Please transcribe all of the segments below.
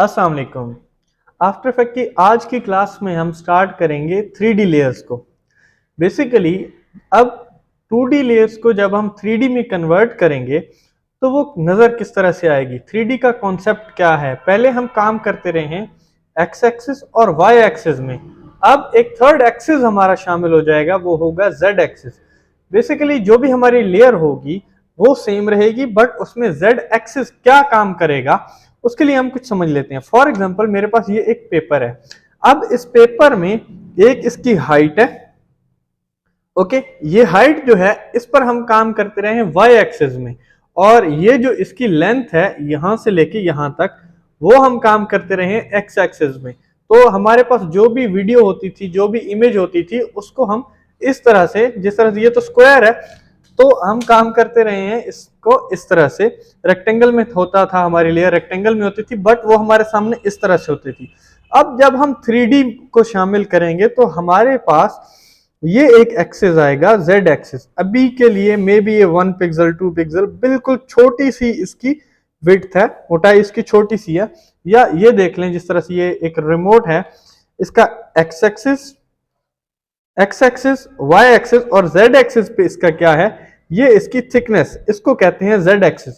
अस्सलाम वालेकुम। After effect की आज की क्लास में हम स्टार्ट करेंगे 3D लेयर्स को। बेसिकली अब 2D लेयर्स को जब हम 3D में कन्वर्ट करेंगे तो वो नज़र किस तरह से आएगी, 3D का कॉन्सेप्ट क्या है। पहले हम काम करते रहे हैं एक्स एक्सिस और वाई एक्सिस में, अब एक थर्ड एक्सिस हमारा शामिल हो जाएगा, वो होगा जेड एक्सिस। बेसिकली जो भी हमारी लेयर होगी वो सेम रहेगी, बट उसमें जेड एक्सिस क्या काम करेगा उसके लिए हम कुछ समझ लेते हैं। फॉर एग्जाम्पल मेरे पास ये एक पेपर है, अब इस पेपर में एक इसकी हाइट है, ओके। ये हाइट जो है इस पर हम काम करते रहे हैं वाई एक्सिस में, और ये जो इसकी लेंथ है यहां से लेके यहां तक वो हम काम करते रहे हैं एक्स एक्सिस में। तो हमारे पास जो भी वीडियो होती थी, जो भी इमेज होती थी, उसको हम इस तरह से, जिस तरह से ये तो स्क्वायर है तो हम काम करते रहे हैं इसको इस तरह से। रेक्टेंगल में होता था, हमारी लेयर रेक्टेंगल में होती थी, बट वो हमारे सामने इस तरह से होती थी। अब जब हम 3D को शामिल करेंगे तो हमारे पास ये एक एक्सिस आएगा जेड एक्सिस। अभी के लिए मे बी ये 1 पिक्सल 2 पिक्सल, बिल्कुल छोटी सी इसकी विड्थ है, मोटाई इसकी छोटी सी है। या ये देख लें जिस तरह से ये एक रिमोट है, इसका एक्स एक्सिस वाई एक्सिस और जेड एक्सिस पे इसका क्या है, ये इसकी थिकनेस, इसको कहते हैं जेड एक्सिस।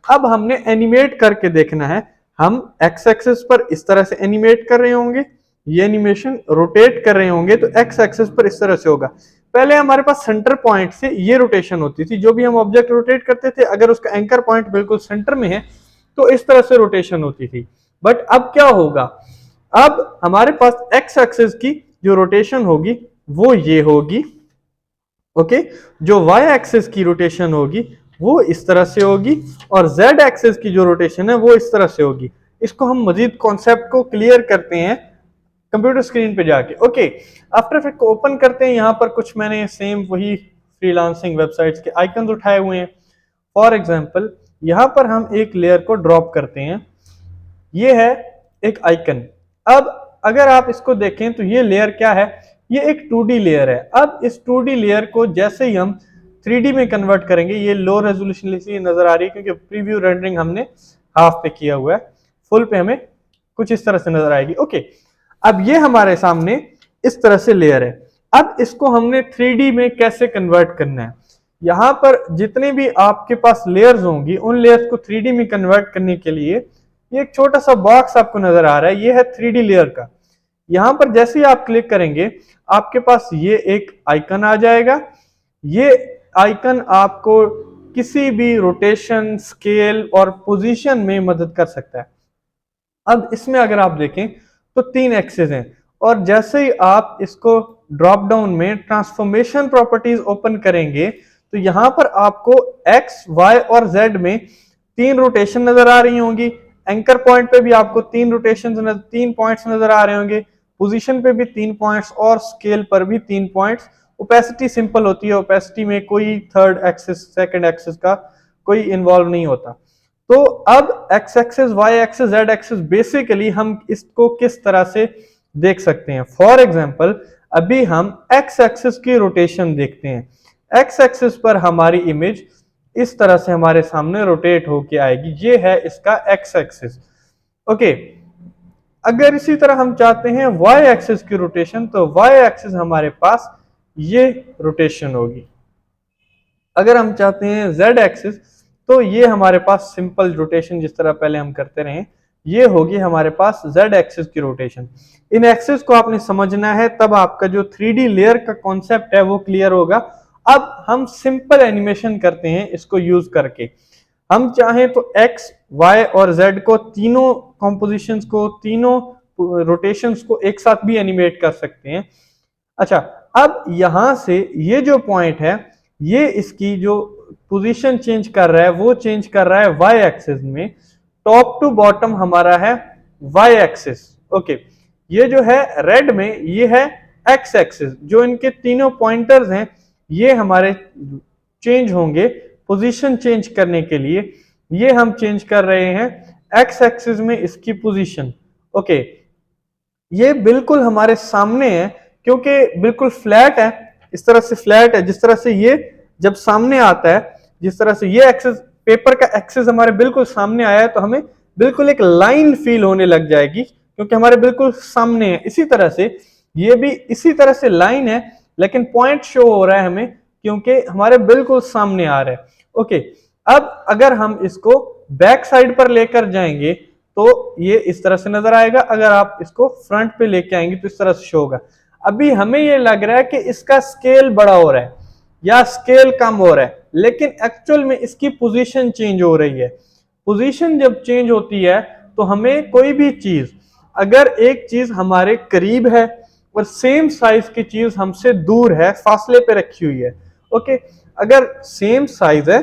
अब हमने एनिमेट करके देखना है, हम एक्स एक्सिस पर इस तरह से एनिमेट कर रहे होंगे, ये एनिमेशन रोटेट कर रहे होंगे तो एक्स एक्सिस पर इस तरह से होगा। पहले हमारे पास सेंटर पॉइंट से ये रोटेशन होती थी, जो भी हम ऑब्जेक्ट रोटेट करते थे अगर उसका एंकर पॉइंट बिल्कुल सेंटर में है तो इस तरह से रोटेशन होती थी। बट अब क्या होगा, अब हमारे पास एक्स एक्सिस की जो रोटेशन होगी वो ये होगी, ओके। जो वाई एक्सिस की रोटेशन होगी वो इस तरह से होगी, और जेड एक्सिस की जो रोटेशन है वो इस तरह से होगी। इसको हम मजीद कॉन्सेप्ट को क्लियर करते हैं कंप्यूटर स्क्रीन पे जाके, ओके। आफ्टर इफेक्ट को ओपन करते हैं, यहाँ पर कुछ मैंने सेम वही फ्रीलांसिंग वेबसाइट्स के आइकन उठाए हुए हैं। फॉर एग्जांपल यहाँ पर हम एक लेयर को ड्रॉप करते हैं, ये है एक आइकन। अब अगर आप इसको देखें तो ये लेयर क्या है, ये एक 2D लेयर है। अब इस 2D लेयर को जैसे ही हम 3D में कन्वर्ट करेंगे, ये लो रेजोल्यूशन इसलिए नजर आ रही है क्योंकि प्रीव्यू रेंडरिंग हमने हाफ पे किया हुआ है, फुल पे हमें कुछ इस तरह से नजर आएगी, ओके। अब ये हमारे सामने इस तरह से लेयर है, अब इसको हमने 3D में कैसे कन्वर्ट करना है। यहां पर जितने भी आपके पास लेयर्स होंगी उन लेयर्स को 3D में कन्वर्ट करने के लिए ये एक छोटा सा बॉक्स आपको नजर आ रहा है, ये है 3D लेयर का। यहां पर जैसे ही आप क्लिक करेंगे आपके पास ये एक आइकन आ जाएगा। ये आइकन आपको किसी भी रोटेशन, स्केल और पोजीशन में मदद कर सकता है। अब इसमें अगर आप देखें तो 3 एक्सेस हैं, और जैसे ही आप इसको ड्रॉप डाउन में ट्रांसफॉर्मेशन प्रॉपर्टीज ओपन करेंगे तो यहां पर आपको एक्स, वाई और जेड में 3 रोटेशन नजर आ रही होंगी। एंकर पॉइंट पे भी आपको 3 रोटेशन 3 पॉइंट्स नजर आ रहे होंगे, पोजीशन पे भी 3 पॉइंट्स और स्केल पर भी 3 पॉइंट्स। ओपेसिटी सिंपल होती है, ओपेसिटी में कोई थर्ड एक्सिस सेकंड एक्सिस का कोई इन्वॉल्व नहीं होता। तो अब X axis, Y axis, Z axis, basically हम इसको किस तरह से देख सकते हैं। फॉर एग्जांपल अभी हम एक्स एक्सिस की रोटेशन देखते हैं। एक्स एक्सिस पर हमारी इमेज इस तरह से हमारे सामने रोटेट होके आएगी, ये है इसका एक्स एक्सिस, ओके। अगर इसी तरह हम चाहते हैं वाई एक्सिस की रोटेशन, तो वाई एक्सिस हमारे पास ये रोटेशन होगी। अगर हम चाहते हैं जेड एक्सिस तो ये हमारे पास सिंपल रोटेशन जिस तरह पहले हम करते रहे, ये होगी हमारे पास जेड एक्सिस की रोटेशन। इन एक्सिस को आपने समझना है, तब आपका जो 3D लेयर का कॉन्सेप्ट है वो क्लियर होगा। अब हम सिंपल एनिमेशन करते हैं इसको यूज करके। हम चाहें तो एक्स, वाई और जेड को, तीनों कॉम्पोजिशंस को, तीनों रोटेशंस को एक साथ भी एनिमेट कर सकते हैं। अच्छा, अब यहां से ये जो पॉइंट है, ये इसकी जो पोजीशन चेंज कर रहा है वो चेंज कर रहा है वाई एक्सिस में। टॉप टू बॉटम हमारा है वाई एक्सिस, ओके। ये जो है रेड में ये है एक्स एक्सिस। जो इनके तीनों पॉइंटर्स हैं ये हमारे चेंज होंगे पोजीशन चेंज करने के लिए। ये हम चेंज कर रहे हैं एक्स एक्सिस में इसकी पोजीशन, ओके। ये बिल्कुल हमारे सामने है क्योंकि बिल्कुल फ्लैट है, इस तरह से फ्लैट है। जिस तरह से ये जब सामने आता है, जिस तरह से ये एक्सिस, पेपर का एक्सिस हमारे बिल्कुल सामने आया है, तो हमें बिल्कुल एक लाइन फील होने लग जाएगी क्योंकि हमारे बिल्कुल सामने है। इसी तरह से ये भी इसी तरह से लाइन है, लेकिन पॉइंट शो हो रहा है हमें क्योंकि हमारे बिल्कुल सामने आ रहा है। ओके, अब अगर हम इसको बैक साइड पर लेकर जाएंगे तो ये इस तरह से नजर आएगा, अगर आप इसको फ्रंट पे लेके आएंगे तो इस तरह से शो होगा। अभी हमें ये लग रहा है कि इसका स्केल बड़ा हो रहा है या स्केल कम हो रहा है, लेकिन एक्चुअल में इसकी पोजीशन चेंज हो रही है। पोजीशन जब चेंज होती है तो हमें कोई भी चीज, अगर एक चीज हमारे करीब है और सेम साइज की चीज हमसे दूर है, फासले पे रखी हुई है, ओके, अगर सेम साइज है,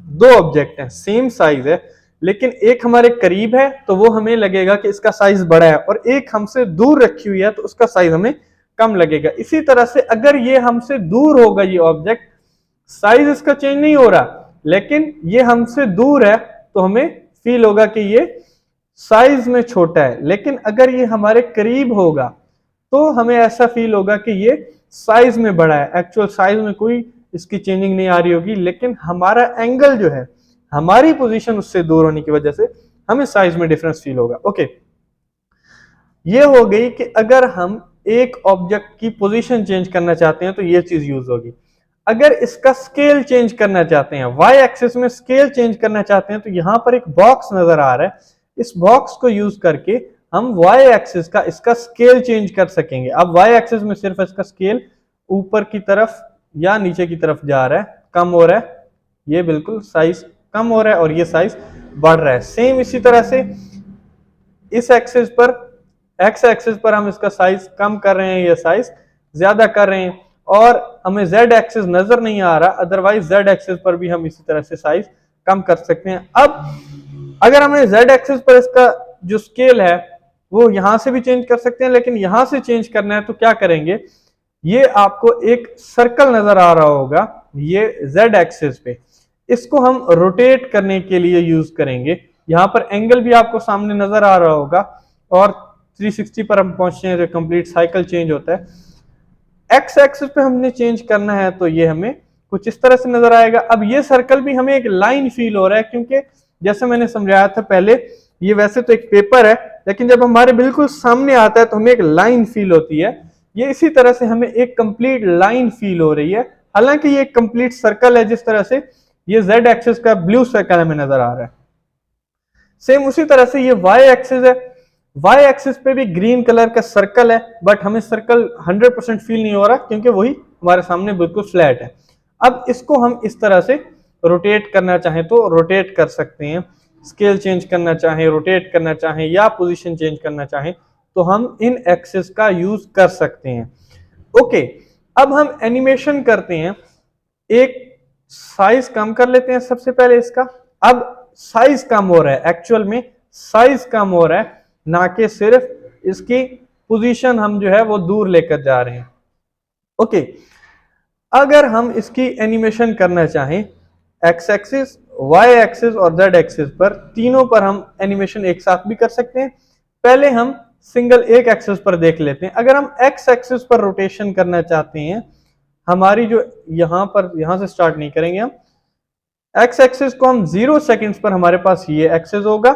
दो ऑब्जेक्ट हैं सेम साइज है, लेकिन एक हमारे करीब है तो वो हमें लगेगा कि इसका साइज बड़ा है, और एक हमसे दूर रखी हुई है तो उसका साइज हमें कम लगेगा। इसी तरह से अगर ये हमसे दूर होगा ये ऑब्जेक्ट, साइज इसका चेंज नहीं हो रहा, लेकिन ये हमसे दूर है तो हमें फील होगा कि ये साइज में छोटा है। लेकिन अगर ये हमारे करीब होगा तो हमें ऐसा फील होगा कि ये साइज में बड़ा है। एक्चुअल साइज में कोई इसकी चेंजिंग नहीं आ रही होगी, लेकिन हमारा एंगल जो है, हमारी पोजीशन उससे दूर होने की वजह से हमें साइज में डिफरेंस फील होगा। ओके, ये हो गई कि अगर हम एक ऑब्जेक्ट की पोजीशन चेंज करना चाहते हैं तो ये चीज यूज होगी। अगर इसका स्केल चेंज करना चाहते हैं, वाई एक्सिस में स्केल चेंज करना चाहते हैं, तो यहां पर एक बॉक्स नजर आ रहा है, इस बॉक्स को यूज करके हम वाई एक्सिस का इसका स्केल चेंज कर सकेंगे। अब वाई एक्सिस में सिर्फ इसका स्केल ऊपर की तरफ या नीचे की तरफ जा रहा है, कम हो रहा है, ये बिल्कुल साइज कम हो रहा है और ये साइज बढ़ रहा है। सेम इसी तरह से इस एक्सिस पर, एक्स एक्सिस पर हम इसका साइज कम कर रहे हैं, ये साइज ज्यादा कर रहे हैं, और हमें जेड एक्सिस नजर नहीं आ रहा, अदरवाइज जेड एक्सिस पर भी हम इसी तरह से साइज कम कर सकते हैं। अब अगर हमें जेड एक्सिस पर इसका जो स्केल है वो यहां से भी चेंज कर सकते हैं, लेकिन यहां से चेंज करना है तो क्या करेंगे, ये आपको एक सर्कल नजर आ रहा होगा ये जेड एक्सिस पे, इसको हम रोटेट करने के लिए यूज करेंगे। यहां पर एंगल भी आपको सामने नजर आ रहा होगा, और 360 पर हम पहुंचते हैं तो कंप्लीट साइकिल चेंज होता है। एक्स एक्सिस पे हमने चेंज करना है तो ये हमें कुछ इस तरह से नजर आएगा। अब ये सर्कल भी हमें एक लाइन फील हो रहा है, क्योंकि जैसे मैंने समझाया था पहले, ये वैसे तो एक पेपर है, लेकिन जब हमारे बिल्कुल सामने आता है तो हमें एक लाइन फील होती है। ये इसी तरह से हमें एक कंप्लीट लाइन फील हो रही है, हालांकि ये एक कंप्लीट सर्कल है, जिस तरह से ये जेड एक्सिस का ब्लू सर्कल हमें नजर आ रहा है। सेम उसी तरह से ये वाई एक्सिस है, वाई एक्सिस पे भी ग्रीन कलर का सर्कल है, बट हमें सर्कल 100% फील नहीं हो रहा क्योंकि वही हमारे सामने बिल्कुल फ्लैट है। अब इसको हम इस तरह से रोटेट करना चाहें तो रोटेट कर सकते हैं, स्केल चेंज करना चाहें, रोटेट करना चाहें, या पोजीशन चेंज करना चाहें तो हम इन एक्सिस का यूज कर सकते हैं। ओके, अब हम एनिमेशन करते हैं, एक साइज कम कर लेते हैं सबसे पहले इसका। अब साइज कम हो रहा है, एक्चुअल में साइज कम हो रहा है, ना कि सिर्फ इसकी पोजीशन हम जो है वो दूर लेकर जा रहे हैं। ओके, अगर हम इसकी एनिमेशन करना चाहें एक्स एक्सिस, वाई एक्सिस और जेड एक्सिस पर, तीनों पर हम एनिमेशन एक साथ भी कर सकते हैं। पहले हम सिंगल एक एक्सिस पर देख लेते हैं। अगर हम एक्स एक्सिस पर रोटेशन करना चाहते हैं, हमारी जो यहां से स्टार्ट नहीं करेंगे हम, एक्स एक्सिस को हम 0 सेकंड्स पर हमारे पास ये एक्सिस होगा,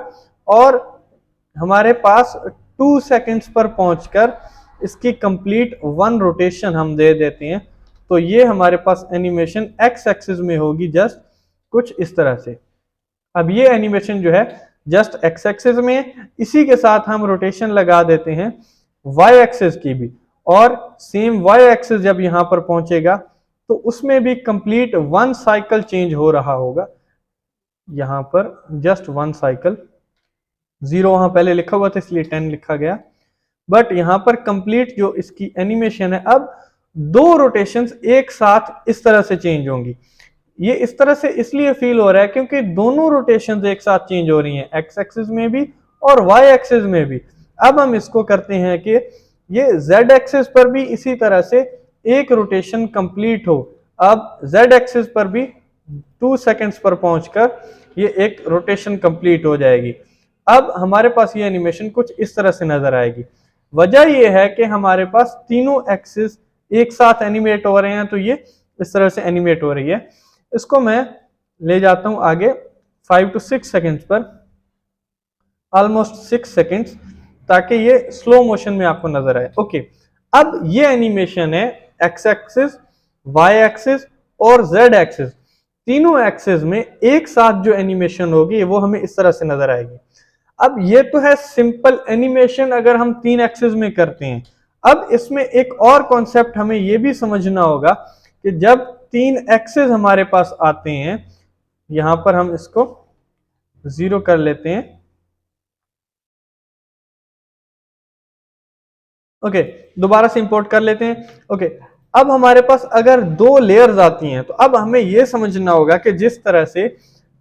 और हमारे पास 2 सेकंड्स पर पहुंचकर इसकी कंप्लीट 1 रोटेशन हम दे देते हैं, तो ये हमारे पास एनिमेशन एक्स एक्सिस में होगी जस्ट कुछ इस तरह से। अब ये एनिमेशन जो है जस्ट एक्स एक्सिस में, इसी के साथ हम रोटेशन लगा देते हैं वाई एक्सिस की भी, और सेम वाई एक्सिस जब यहां पर पहुंचेगा तो उसमें भी कंप्लीट 1 साइकिल चेंज हो रहा होगा। यहां पर जस्ट 1 साइकिल, 0 वहां पहले लिखा हुआ था इसलिए 10 लिखा गया, बट यहां पर कंप्लीट जो इसकी एनिमेशन है, अब 2 रोटेशंस एक साथ इस तरह से चेंज होंगी। ये इस तरह से इसलिए फील हो रहा है क्योंकि दोनों रोटेशंस एक साथ चेंज हो रही हैं, एक्स एक्सिस में भी और वाई एक्सिस में भी। अब हम इसको करते हैं कि ये जेड एक्सिस पर भी इसी तरह से एक रोटेशन कंप्लीट हो। अब जेड एक्सिस पर भी 2 सेकंड्स पर पहुंचकर ये एक रोटेशन कंप्लीट हो जाएगी। अब हमारे पास ये एनिमेशन कुछ इस तरह से नजर आएगी। वजह यह है कि हमारे पास तीनों एक्सिस एक साथ एनिमेट हो रहे हैं, तो ये इस तरह से एनिमेट हो रही है। इसको मैं ले जाता हूं आगे 5 to 6 सेकंड्स पर। ऑलमोस्ट 6 सेकेंड्स, ताकि ये स्लो मोशन में आपको नजर आए। ओके, अब ये एनिमेशन है एक्स एक्सिस, वाई एक्सिस और जेड एक्सिस, तीनों एक्सिस में एक साथ जो एनिमेशन होगी वो हमें इस तरह से नजर आएगी। अब ये तो है सिंपल एनिमेशन अगर हम 3 एक्सिस में करते हैं। अब इसमें एक और कॉन्सेप्ट हमें ये भी समझना होगा कि जब 3 एक्सिस हमारे पास आते हैं, यहां पर हम इसको 0 कर लेते हैं। ओके, दोबारा से इंपोर्ट कर लेते हैं। ओके, अब हमारे पास अगर 2 लेयर्स आती हैं तो अब हमें यह समझना होगा कि जिस तरह से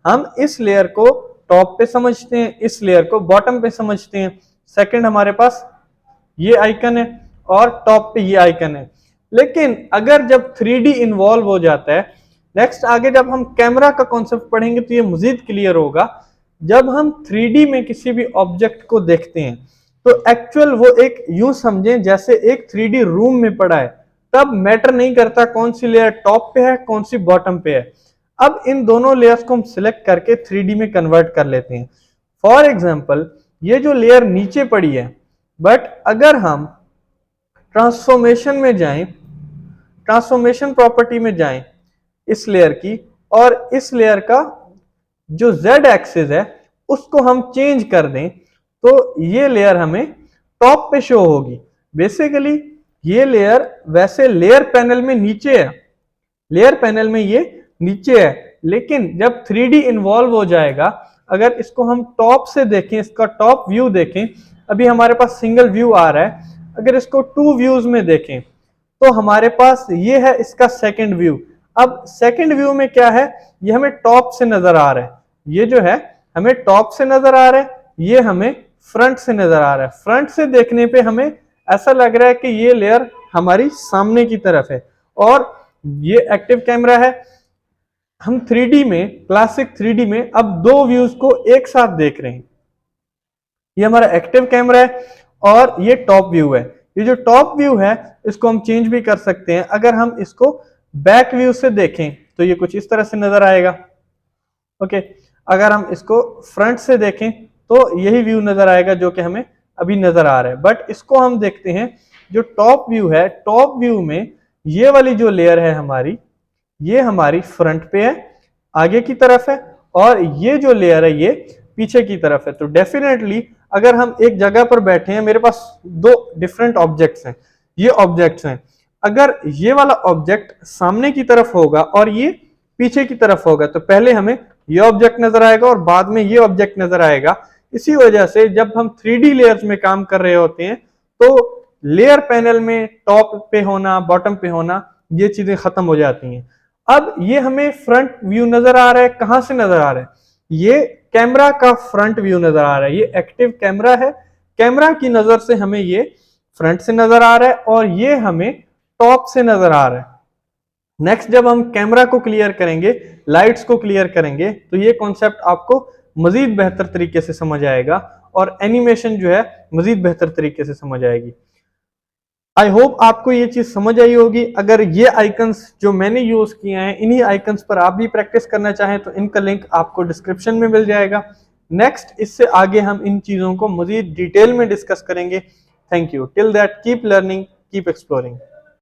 हम इस लेयर को टॉप पे समझते हैं, इस लेयर को बॉटम पे समझते हैं। सेकंड हमारे पास ये आइकन है और टॉप पे ये आइकन है। लेकिन अगर जब 3D इन्वॉल्व हो जाता है, नेक्स्ट आगे जब हम कैमरा का कॉन्सेप्ट पढ़ेंगे तो ये मजीद क्लियर होगा। जब हम 3D में किसी भी ऑब्जेक्ट को देखते हैं तो एक्चुअल वो एक यूं समझें जैसे एक 3D रूम में पड़ा है, तब मैटर नहीं करता कौन सी लेयर टॉप पे है कौन सी बॉटम पे है। अब इन दोनों लेयर्स को हम सिलेक्ट करके 3D में कन्वर्ट कर लेते हैं। फॉर एग्जांपल ये जो लेयर नीचे पड़ी है, बट अगर हम ट्रांसफॉर्मेशन में जाएं, ट्रांसफॉर्मेशन प्रॉपर्टी में जाएं इस लेयर की, और इस लेयर का जो Z एक्सिस है उसको हम चेंज कर दें, तो ये लेयर हमें टॉप पे शो होगी। बेसिकली ये लेयर वैसे लेयर पैनल में नीचे है, लेयर पैनल में ये नीचे है, लेकिन जब 3D इन्वॉल्व हो जाएगा, अगर इसको हम टॉप से देखें, इसका टॉप व्यू देखें, अभी हमारे पास सिंगल व्यू आ रहा है, अगर इसको 2 व्यूज में देखें तो हमारे पास ये है इसका सेकंड व्यू। अब सेकंड व्यू में क्या है, ये हमें टॉप से नजर आ रहा है, ये जो है हमें टॉप से नजर आ रहा है, ये हमें फ्रंट से नजर आ रहा है। फ्रंट से देखने पे हमें ऐसा लग रहा है कि ये लेयर हमारी सामने की तरफ है और ये एक्टिव कैमरा है। हम 3D में, क्लासिक 3D में अब 2 व्यूज को एक साथ देख रहे हैं। ये हमारा एक्टिव कैमरा है और ये टॉप व्यू है। ये जो टॉप व्यू है इसको हम चेंज भी कर सकते हैं। अगर हम इसको बैक व्यू से देखें तो ये कुछ इस तरह से नजर आएगा। ओके, अगर हम इसको फ्रंट से देखें तो यही व्यू नजर आएगा जो कि हमें अभी नजर आ रहा है। बट इसको हम देखते हैं, जो टॉप व्यू है, टॉप व्यू में ये वाली जो लेयर है हमारी, ये हमारी फ्रंट पे है, आगे की तरफ है, और ये जो लेयर है ये पीछे की तरफ है। तो डेफिनेटली अगर हम एक जगह पर बैठे हैं, मेरे पास 2 डिफरेंट ऑब्जेक्ट्स हैं, ये ऑब्जेक्ट्स हैं, अगर ये वाला ऑब्जेक्ट सामने की तरफ होगा और ये पीछे की तरफ होगा तो पहले हमें ये ऑब्जेक्ट नजर आएगा और बाद में ये ऑब्जेक्ट नजर आएगा। इसी वजह से जब हम 3D लेयर्स में काम कर रहे होते हैं तो लेयर पैनल में टॉप पे होना, बॉटम पे होना, ये चीजें खत्म हो जाती हैं। अब ये हमें फ्रंट व्यू नजर आ रहा है, कहां से नजर आ रहा है, ये कैमरा का फ्रंट व्यू नजर आ रहा है। ये एक्टिव कैमरा है, कैमरा की नजर से हमें ये फ्रंट से नजर आ रहा है और ये हमें टॉप से नजर आ रहा है। नेक्स्ट जब हम कैमरा को क्लियर करेंगे, लाइट्स को क्लियर करेंगे, तो ये कॉन्सेप्ट आपको मजीद बेहतर तरीके से समझ आएगा और एनिमेशन जो है मजीद बेहतर तरीके से समझ आएगी। आई होप आपको ये चीज समझ आई होगी। अगर ये आइकन्स जो मैंने यूज किए हैं, इन्हीं आइकन्स पर आप भी प्रैक्टिस करना चाहें तो इनका लिंक आपको डिस्क्रिप्शन में मिल जाएगा। नेक्स्ट इससे आगे हम इन चीजों को मजीद डिटेल में डिस्कस करेंगे। Thank you. Till that keep learning, keep exploring.